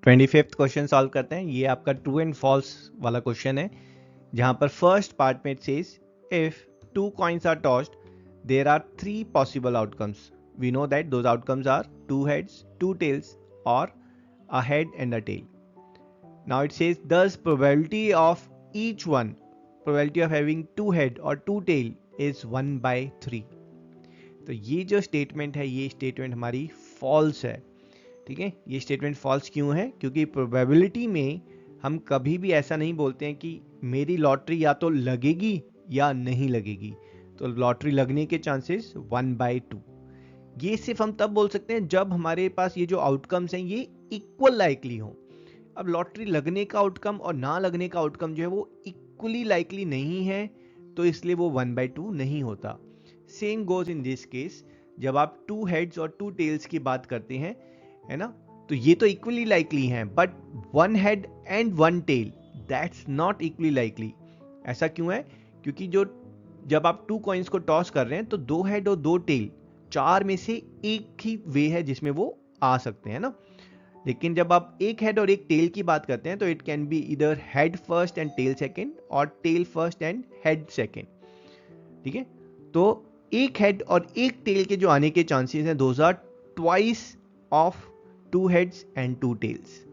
25th question solve करते हैं। ये आपका ट्रू एंड फॉल्स वाला क्वेश्चन है, जहां पर फर्स्ट पार्ट में it says if two coins are tossed there are three possible outcomes. We know that those outcomes are two heads, two tails और a head and a tail. Now it says thus probability of each one, probability of having two head or two tail is 1/3। तो ये जो statement है, ये statement हमारी false है। ठीक है, ये स्टेटमेंट फॉल्स क्यों है? क्योंकि प्रोबेबिलिटी में हम कभी भी ऐसा नहीं बोलते हैं कि मेरी लॉटरी या तो लगेगी या नहीं लगेगी। तो लॉटरी लगने के चांसेस 1/2। ये सिर्फ हम तब बोल सकते हैं जब हमारे पास ये जो आउटकम्स हैं ये इक्वल लाइकली हो। अब लॉटरी लगने का आउटकम और ना लगने का आउटकम जो है वो इक्वली लाइकली नहीं है, तो इसलिए वो 1/2 नहीं होता। Same goes in this case, जब आप टू हेड्स और टू टेल्स की बात करते हैं, है ना, तो ये तो इक्वली लाइकली हैं, but one head and one tail that's not equally likely. ऐसा क्यों है? क्योंकि जो जब आप टू कॉइन्स को टॉस कर रहे हैं तो दो हेड और दो टेल, चार में से एक ही वे है जिसमें वो आ सकते हैं ना। लेकिन जब आप एक हेड और एक टेल की बात करते हैं तो इट कैन बी इधर head first and tail second और tail first and head second. ठीक है, तो एक हेड और एक टेल के जो आने के चांसेस हैं those are twice of two heads and two tails.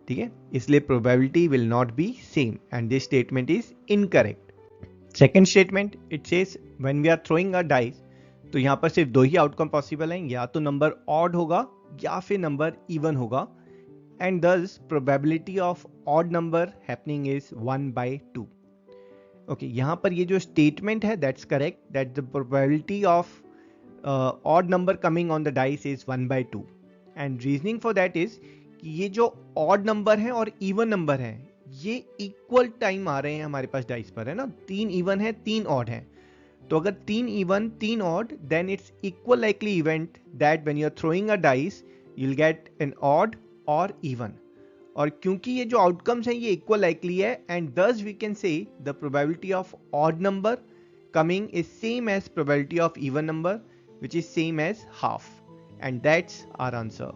ठीक है, इसलिए probability will not be same and this statement is incorrect. Second statement it says when we are throwing a dice, तो यहां पर सिर्फ दो ही आउटकम पॉसिबल हैं, या तो नंबर ऑड होगा या फिर नंबर इवन होगा, एंड दस probability of odd number happening is 1/2। Okay, यहां पर ये जो स्टेटमेंट है that's correct, that the probability of odd number coming on the dice is 1/2। And reasoning for that is कि ये जो ऑड नंबर हैं और इवन नंबर हैं ये इक्वल टाइम आ रहे हैं हमारे पास डाइस पर, है ना। तीन इवन है, तीन ऑड है, तो अगर तीन इवन तीन odd, then it's equal likely event that when you are throwing a dice you will get an odd और इवन। और क्योंकि ये जो आउटकम्स हैं ये इक्वल लाइकली है, and thus we can say the probability of odd number coming is same as probability of even number, which is same as half, and that's our answer.